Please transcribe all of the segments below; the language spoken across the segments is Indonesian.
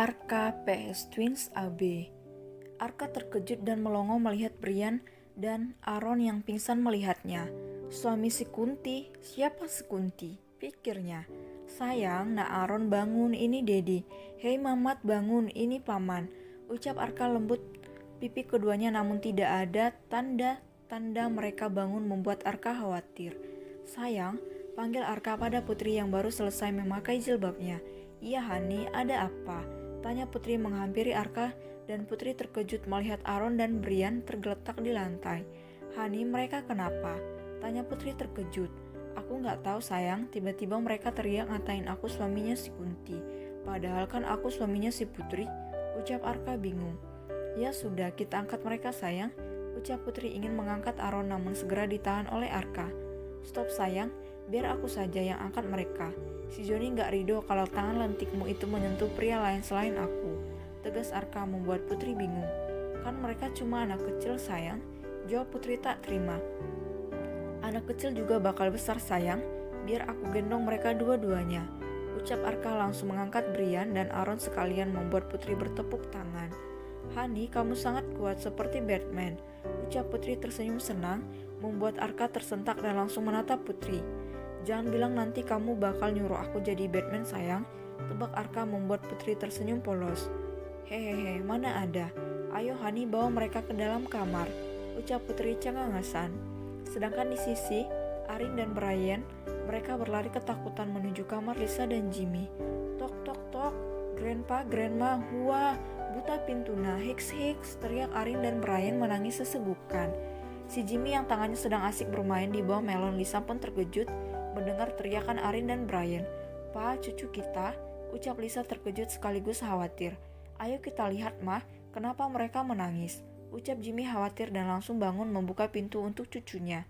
Arka PS Twins AB. Arka terkejut dan melongo melihat Brian dan Aaron yang pingsan melihatnya. Suami si Kunti, siapa si Kunti? Pikirnya. Sayang, nak Aaron bangun, ini Dedi. Hei Mamat bangun, ini Paman. Ucap Arka lembut pipi keduanya, namun tidak ada tanda-tanda mereka bangun membuat Arka khawatir. Sayang, panggil Arka pada Putri yang baru selesai memakai jilbabnya. Iya Hani, ada apa? Tanya Putri menghampiri Arka, dan Putri terkejut melihat Aaron dan Brian tergeletak di lantai. Hani, mereka kenapa? Tanya Putri terkejut. Aku gak tahu sayang, tiba-tiba mereka teriak ngatain aku suaminya si Kunti. Padahal kan aku suaminya si Putri, ucap Arka bingung. Ya sudah, kita angkat mereka sayang, ucap Putri ingin mengangkat Aaron namun segera ditahan oleh Arka. Stop sayang, biar aku saja yang angkat mereka. Si Joni gak ridho kalau tangan lentikmu itu menyentuh pria lain selain aku, tegas Arka membuat Putri bingung. Kan mereka cuma anak kecil sayang, jawab Putri tak terima. Anak kecil juga bakal besar sayang, biar aku gendong mereka dua-duanya, ucap Arka langsung mengangkat Brian dan Aaron sekalian membuat Putri bertepuk tangan. Hani, kamu sangat kuat seperti Batman, ucap Putri tersenyum senang, membuat Arka tersentak dan langsung menatap Putri. Jangan bilang nanti kamu bakal nyuruh aku jadi Batman sayang, tebak Arka membuat Putri tersenyum polos. Hehehe, mana ada. Ayo Hani, bawa mereka ke dalam kamar, ucap Putri cengengesan. Sedangkan di sisi Arin dan Brian, mereka berlari ketakutan menuju kamar Lisa dan Jimmy. Tok tok tok, Grandpa, Grandma, hua, buta pintuna, hiks hiks, teriak Arin dan Brian menangis sesegukan. Si Jimmy yang tangannya sedang asik bermain di bawah melon Lisa pun terkejut mendengar teriakan Arin dan Brian. Pa, cucu kita, ucap Lisa terkejut sekaligus khawatir. Ayo kita lihat mah, kenapa mereka menangis, ucap Jimmy khawatir dan langsung bangun membuka pintu untuk cucunya.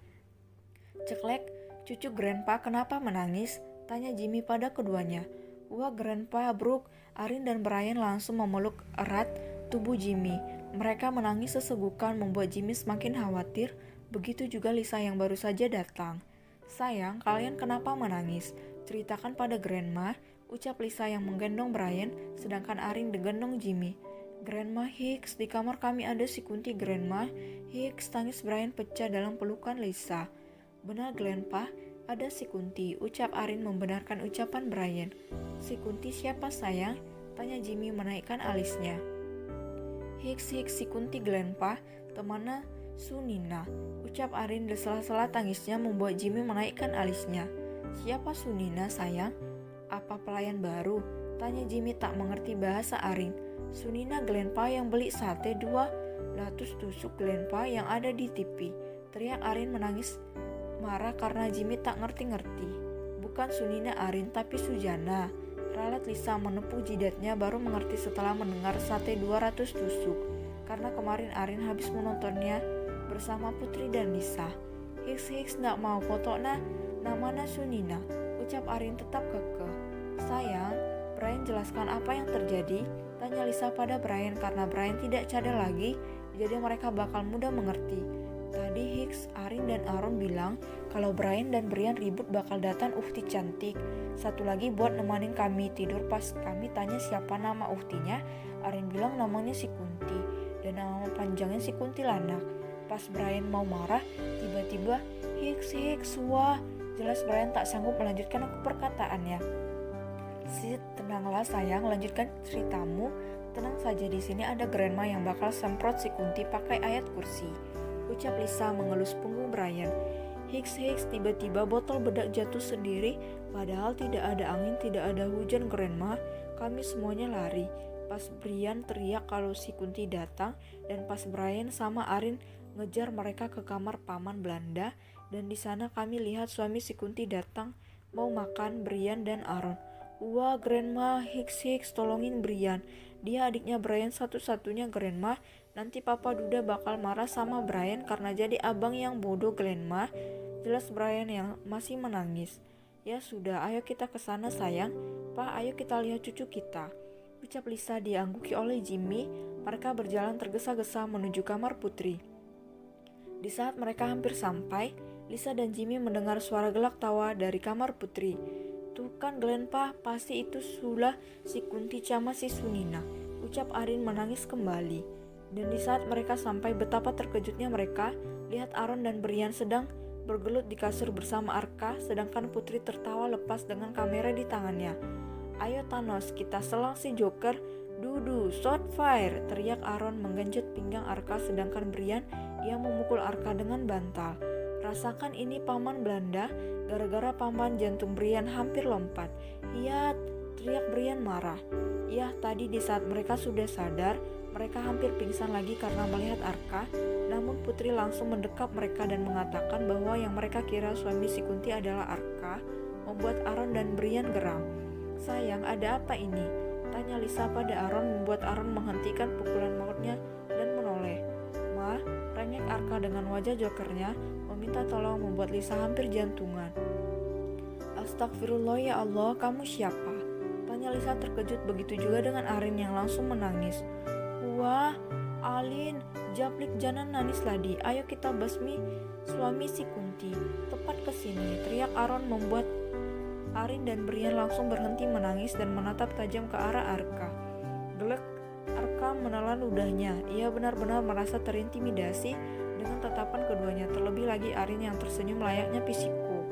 Ceklek, cucu Grandpa kenapa menangis? Tanya Jimmy pada keduanya. Wah Grandpa, Brooke, Arin dan Brian langsung memeluk erat tubuh Jimmy. Mereka menangis sesegukan membuat Jimmy semakin khawatir, begitu juga Lisa yang baru saja datang. Sayang, kalian kenapa menangis? Ceritakan pada Grandma, ucap Lisa yang menggendong Brian, sedangkan Arin digendong Jimmy. Grandma Hicks, di kamar kami ada si Kunti Grandma. Hicks, tangis Brian pecah dalam pelukan Lisa. Benar Grandpa, ada si Kunti, ucap Arin membenarkan ucapan Brian. Si Kunti siapa sayang? Tanya Jimmy menaikkan alisnya. Hicks, si Kunti Grandpa, temannya Sunina, ucap Arin dan sela-sela tangisnya membuat Jimmy menaikkan alisnya. Siapa Sunina sayang? Apa pelayan baru? Tanya Jimmy tak mengerti bahasa Arin. Sunina Grandpa yang beli sate 200 tusuk Grandpa yang ada di TV, teriak Arin menangis marah karena Jimmy tak ngerti-ngerti. Bukan Sunina Arin tapi Sujana, ralat Lisa menepuk jidatnya baru mengerti setelah mendengar sate 200 tusuk, karena kemarin Arin habis menontonnya bersama Putri dan Lisa. Hicks gak mau foto namanya Sunina, ucap Arin tetap kekeh. Sayang, Brian jelaskan apa yang terjadi, tanya Lisa pada Brian karena Brian tidak cadel lagi, jadi mereka bakal mudah mengerti. Tadi Hicks, Arin dan Aaron bilang kalau Brian dan Brian ribut bakal datang Uhti cantik. Satu lagi buat nemanin kami tidur. Pas kami tanya siapa nama Uhtinya, Arin bilang namanya si Kunti dan nama panjangnya si Kuntilanak. Pas Brian mau marah, tiba-tiba Hicks, wah, jelas Brian tak sanggup melanjutkan perkataannya. Tenanglah sayang, lanjutkan ceritamu. Tenang saja, di sini ada Grandma yang bakal semprot si Kunti pakai ayat kursi, ucap Lisa mengelus punggung Brian. Hicks, tiba-tiba botol bedak jatuh sendiri, padahal tidak ada angin, tidak ada hujan Grandma. Kami semuanya lari. Pas Brian teriak kalau si Kunti datang, dan pas Brian sama Arin ngejar mereka ke kamar paman Belanda, dan di sana kami lihat suami si Kunti datang mau makan Brian dan Aaron. Wah Grandma, Hicks, tolongin Brian. Dia adiknya Brian satu-satunya Grandma. Nanti Papa Duda bakal marah sama Brian karena jadi abang yang bodoh Grandma. Jelas Brian yang masih menangis. Ya sudah, ayo kita ke sana sayang. Pa, ayo kita lihat cucu kita, ucap Lisa diangguki oleh Jimmy. Mereka berjalan tergesa-gesa menuju kamar Putri. Di saat mereka hampir sampai, Lisa dan Jimmy mendengar suara gelak tawa dari kamar Putri. Tuh kan Glenpa, pasti itu sulah si Kunti sama si Sunina, ucap Arin menangis kembali. Dan di saat mereka sampai, betapa terkejutnya mereka lihat Aron dan Brian sedang bergelut di kasur bersama Arka, sedangkan Putri tertawa lepas dengan kamera di tangannya. Ayo Thanos, kita selang si Joker. Dudu, shot fire, teriak Aron menggenjot pinggang Arka, sedangkan Brian ia memukul Arka dengan bantal. Rasakan ini Paman Belanda, gara-gara paman jantung Brian hampir lompat. Hiat, teriak Brian marah. Ya, tadi di saat mereka sudah sadar, mereka hampir pingsan lagi karena melihat Arka. Namun Putri langsung mendekap mereka dan mengatakan bahwa yang mereka kira suami si Kunti adalah Arka, membuat Aron dan Brian geram. Sayang, ada apa ini? Tanya Lisa pada Aron, membuat Aron menghentikan pukulan mautnya dan menoleh. Ma, rengek Arka dengan wajah jokernya, meminta tolong, membuat Lisa hampir jantungan. Astagfirullah ya Allah, kamu siapa? Tanya Lisa terkejut, begitu juga dengan Arin yang langsung menangis. Wah, Alin, Japlik jangan nangis lagi. Ayo kita basmi suami si Kunti. Tepat ke sini, teriak Aron, membuat Arin dan Brian langsung berhenti menangis dan menatap tajam ke arah Arka. Gelek, Arka menelan ludahnya. Ia benar-benar merasa terintimidasi dengan tatapan keduanya, terlebih lagi Arin yang tersenyum layaknya psiko.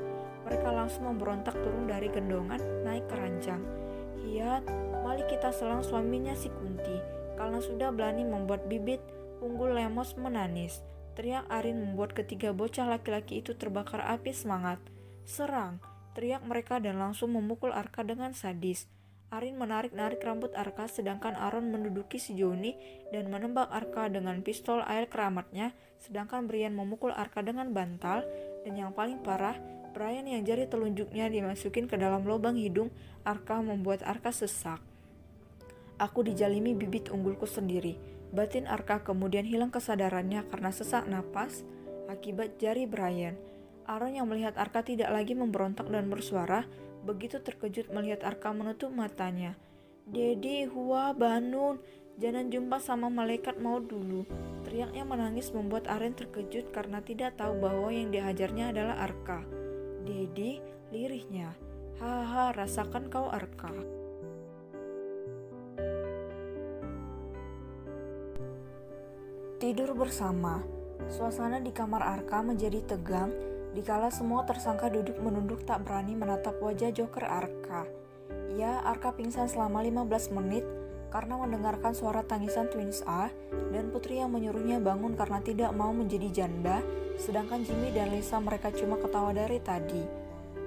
Mereka langsung memberontak turun dari gendongan, naik ke ranjang. Hiat, mari kita selang suaminya si Kunti. Karena sudah berani membuat bibit unggul lemos menangis, teriak Arin, membuat ketiga bocah laki-laki itu terbakar api semangat. Serang, teriak mereka dan langsung memukul Arka dengan sadis. Arin menarik-narik rambut Arka, sedangkan Aron menduduki si Joni dan menembak Arka dengan pistol air keramatnya, sedangkan Brian memukul Arka dengan bantal. Dan yang paling parah, Brian yang jari telunjuknya dimasukin ke dalam lubang hidung Arka, membuat Arka sesak. Aku dijalimi bibit unggulku sendiri. Batin Arka kemudian hilang kesadarannya karena sesak napas akibat jari Brian. Aron yang melihat Arka tidak lagi memberontak dan bersuara, begitu terkejut melihat Arka menutup matanya. Dedi, Hua, Banun, jangan jumpa sama malaikat maut dulu. Teriaknya menangis, membuat Arin terkejut karena tidak tahu bahwa yang dihajarnya adalah Arka. Dedi, lirihnya. Haha, rasakan kau Arka. Tidur bersama. Suasana di kamar Arka menjadi tegang dikala semua tersangka duduk menunduk tak berani menatap wajah Joker Arka. Ya, Arka pingsan selama 15 menit karena mendengarkan suara tangisan Twins A dan Putri yang menyuruhnya bangun karena tidak mau menjadi janda, sedangkan Jimmy dan Lisa mereka cuma ketawa dari tadi.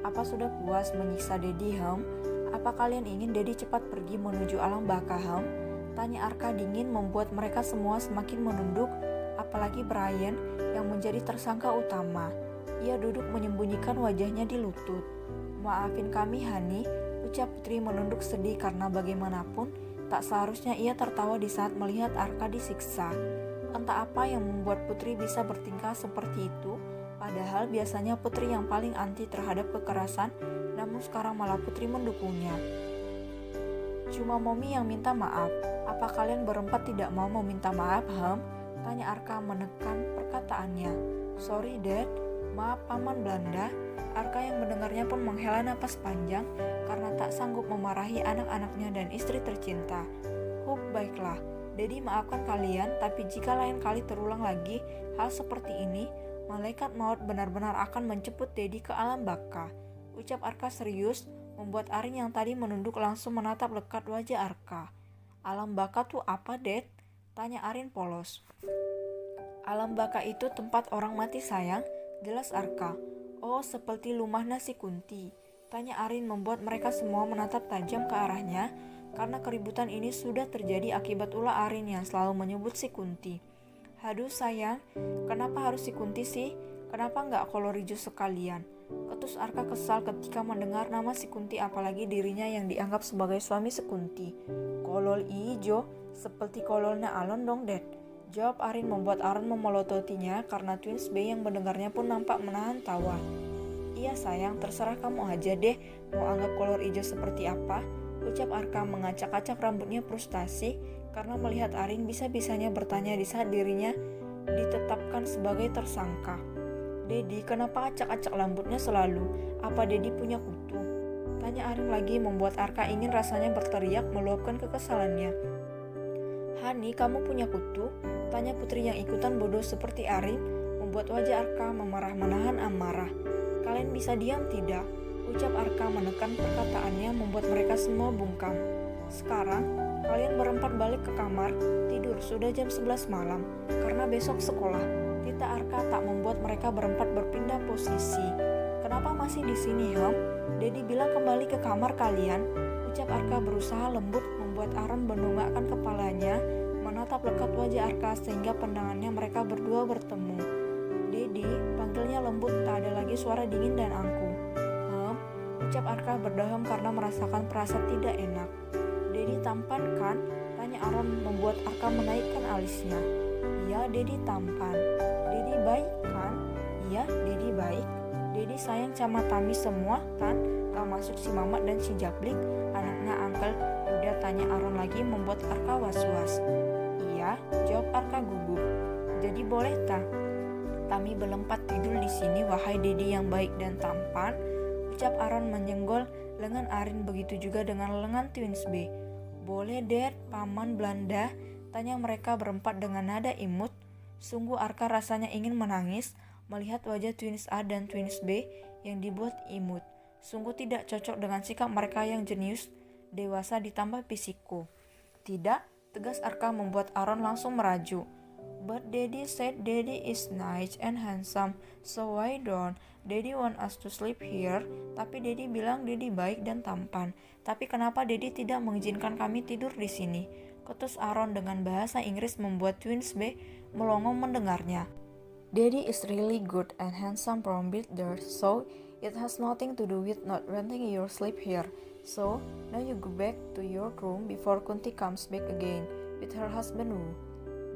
Apa sudah puas menyiksa Dedi, Ham? Apa kalian ingin Dedi cepat pergi menuju alam baka, Ham? Tanya Arka dingin, membuat mereka semua semakin menunduk, apalagi Brian yang menjadi tersangka utama. Ia duduk menyembunyikan wajahnya di lutut. Maafin kami, Hani, ucap Putri menunduk sedih karena bagaimanapun tak seharusnya ia tertawa di saat melihat Arka disiksa. Entah apa yang membuat Putri bisa bertingkah seperti itu, padahal biasanya Putri yang paling anti terhadap kekerasan, namun sekarang malah Putri mendukungnya. Cuma Momi yang minta maaf. Apa kalian berempat tidak mau meminta maaf, Ham? Tanya Arka menekan perkataannya. Sorry, Dad. Maaf, Paman Belanda. Arka yang mendengarnya pun menghela napas panjang karena tak sanggup memarahi anak-anaknya dan istri tercinta. Baiklah. Dedi maafkan kalian, tapi jika lain kali terulang lagi hal seperti ini, malaikat maut benar-benar akan menjemput Dedi ke alam baka. Ucap Arka serius, membuat Arin yang tadi menunduk langsung menatap lekat wajah Arka. Alam baka tuh apa, Dad? Tanya Arin polos. Alam baka itu tempat orang mati, sayang, jelas Arka. Oh, seperti rumahnya si Kunti. Tanya Arin, membuat mereka semua menatap tajam ke arahnya karena keributan ini sudah terjadi akibat ulah Arin yang selalu menyebut si Kunti. Haduh sayang, kenapa harus si Kunti sih? Kenapa nggak kolor hijau sekalian? Ketus Arka kesal ketika mendengar nama si Kunti, apalagi dirinya yang dianggap sebagai suami si Kunti. Kolor hijau? Seperti kolornya Alon dong, Dad. Jawab Arin, membuat Aron memelototinya karena Twins B yang mendengarnya pun nampak menahan tawa. Iya sayang, terserah kamu aja deh mau anggap kolor hijau seperti apa, ucap Arka mengacak-acak rambutnya frustasi karena melihat Arin bisa-bisanya bertanya di saat dirinya ditetapkan sebagai tersangka. Dedi, kenapa acak-acak rambutnya selalu? Apa Dedi punya kutu? Tanya Arin lagi membuat Arka ingin rasanya berteriak meluapkan kekesalannya. Hani, kamu punya kutu? Tanya Putri yang ikutan bodoh seperti Arin, membuat wajah Arka menahan amarah. Kalian bisa diam tidak? Ucap Arka menekan perkataannya membuat mereka semua bungkam. Sekarang, kalian berempat balik ke kamar, tidur sudah jam 11 malam, karena besok sekolah. Tita Arka tak membuat mereka berempat berpindah posisi. Kenapa masih di sini, Dedi bilang kembali ke kamar kalian. Ucap Arka berusaha lembut membuat Aron mendongakkan kepalanya, menatap lekat wajah Arka sehingga pandangannya mereka berdua bertemu. Dedi, panggilnya lembut, tak ada lagi suara dingin dan angkuh. Ucap Arka berdaham karena merasakan perasa tidak enak. Dedi tampan kan? Tanya Aron membuat Arka menaikkan alisnya. Iya, Dedi tampan. Dedi baik kan? Iya, Dedi baik. Dedi sayang sama Tami semua kan? Termasuk si Mamat dan si Jablik, anaknya Uncle Udah. Tanya Aron lagi membuat Arka was-was. Iya, jawab Arka gugup. Jadi boleh tak? Tami berlempat tidur di sini, wahai Dedi yang baik dan tampan. Ucap Aron menyenggol lengan Arin, begitu juga dengan lengan Twins B. Boleh, Dad, Paman Belanda? Tanya mereka berempat dengan nada imut. Sungguh Arka rasanya ingin menangis melihat wajah Twins A dan Twins B yang dibuat imut. Sungguh tidak cocok dengan sikap mereka yang jenius, dewasa ditambah psiko. Tidak, tegas Arka membuat Aron langsung meraju. But Daddy said Daddy is nice and handsome, so why don't Daddy want us to sleep here? Tapi Daddy bilang Daddy baik dan tampan. Tapi kenapa Daddy tidak mengizinkan kami tidur di sini? Ketus Aron dengan bahasa Inggris membuat Twins B melongo mendengarnya. Daddy is really good and handsome from builder, so it has nothing to do with not wanting your sleep here. So now you go back to your room before Kunti comes back again with her husband Wu.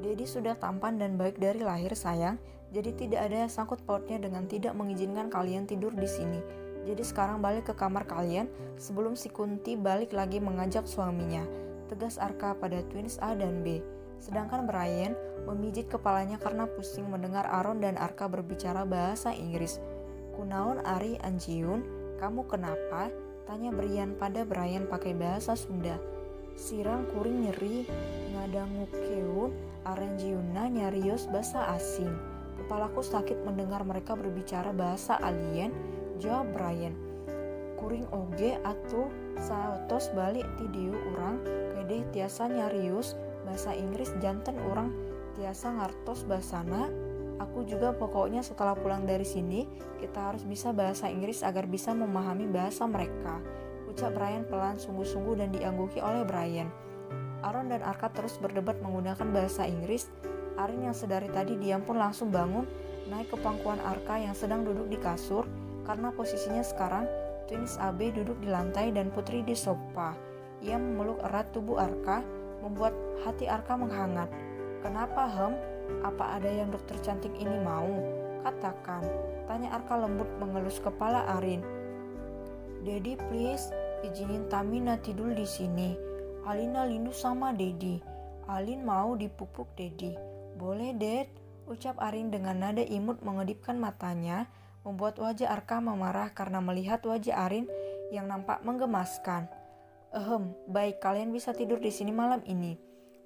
Daddy sudah tampan dan baik dari lahir, sayang. Jadi tidak ada sangkut pautnya dengan tidak mengizinkan kalian tidur di sini. Jadi sekarang balik ke kamar kalian sebelum si Kunti balik lagi mengajak suaminya. Tegas Arka pada Twins A dan B. Sedangkan Brian memijit kepalanya karena pusing mendengar Aron dan Arka berbicara bahasa Inggris. Kunaon Ari Anjiun, kamu kenapa? Tanya Brian pada Brian pakai bahasa Sunda. Sirang kuring nyeri, ngadangu keun, aranjiuna nyarios bahasa asing. Kepalaku sakit mendengar mereka berbicara bahasa alien, jawab Brian. Kuring oge atuh saotos balik ti dieu urang, kedeh tiasa nyarius bahasa Inggris janten urang tiasa ngartos bahasana. Aku juga pokoknya setelah pulang dari sini, kita harus bisa bahasa Inggris agar bisa memahami bahasa mereka. Ucap Brian pelan, sungguh-sungguh dan diangguki oleh Brian. Aron dan Arka terus berdebat menggunakan bahasa Inggris. Arin yang sedari tadi diam pun langsung bangun, naik ke pangkuan Arka yang sedang duduk di kasur, karena posisinya sekarang Twins AB duduk di lantai dan Putri di sofa. Ia memeluk erat tubuh Arka, membuat hati Arka menghangat. Kenapa, Apa ada yang dokter cantik ini mau? Katakan, tanya Arka lembut mengelus kepala Arin. Daddy please, izinin Tamina tidur di sini. Alina lindu sama Daddy. Alin mau dipupuk Daddy. Boleh, Dad? Ucap Arin dengan nada imut mengedipkan matanya, membuat wajah Arka memarah karena melihat wajah Arin yang nampak menggemaskan. Baik, kalian bisa tidur di sini malam ini.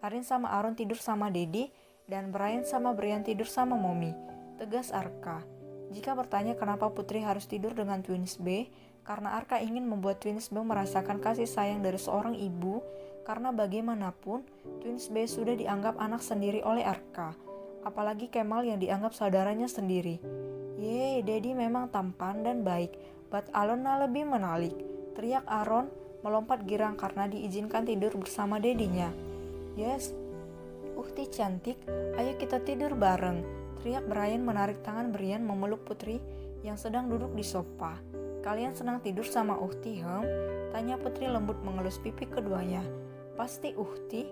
Arin sama Aron tidur sama Daddy, dan Brian sama Brian tidur sama Mommy. Tegas Arka. Jika bertanya kenapa Putri harus tidur dengan Twins B, karena Arka ingin membuat Twins B merasakan kasih sayang dari seorang ibu, karena bagaimanapun Twins B sudah dianggap anak sendiri oleh Arka, apalagi Kemal yang dianggap saudaranya sendiri. Yeay, Daddy memang tampan dan baik, but Alona lebih menarik, teriak Aron melompat girang karena diizinkan tidur bersama Daddy-nya. Yes, Uhti cantik, ayo kita tidur bareng, teriak Brian menarik tangan Brian memeluk Putri yang sedang duduk di sofa. Kalian senang tidur sama Uhti, Tanya Putri lembut mengelus pipi keduanya. Pasti Uhti,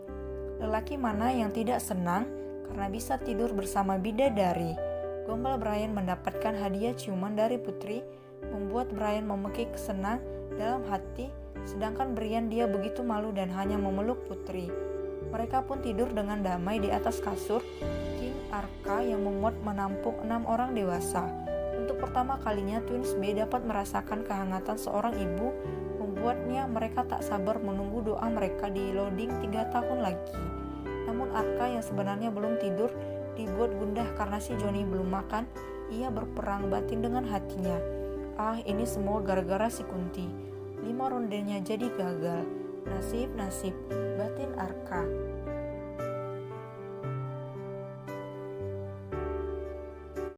lelaki mana yang tidak senang karena bisa tidur bersama bidadari. Gombal Brian mendapatkan hadiah ciuman dari Putri, membuat Brian memekik senang dalam hati, sedangkan Brian dia begitu malu dan hanya memeluk Putri. Mereka pun tidur dengan damai di atas kasur King Arka yang memuat menampung 6 orang dewasa. Untuk pertama kalinya Twins B dapat merasakan kehangatan seorang ibu membuatnya mereka tak sabar menunggu doa mereka di loading 3 tahun lagi. Namun Arka yang sebenarnya belum tidur dibuat gundah karena si Johnny belum makan. Ia berperang batin dengan hatinya. Ini semua gara-gara si Kunti. 5 rondenya jadi gagal. Nasib, batin Arka.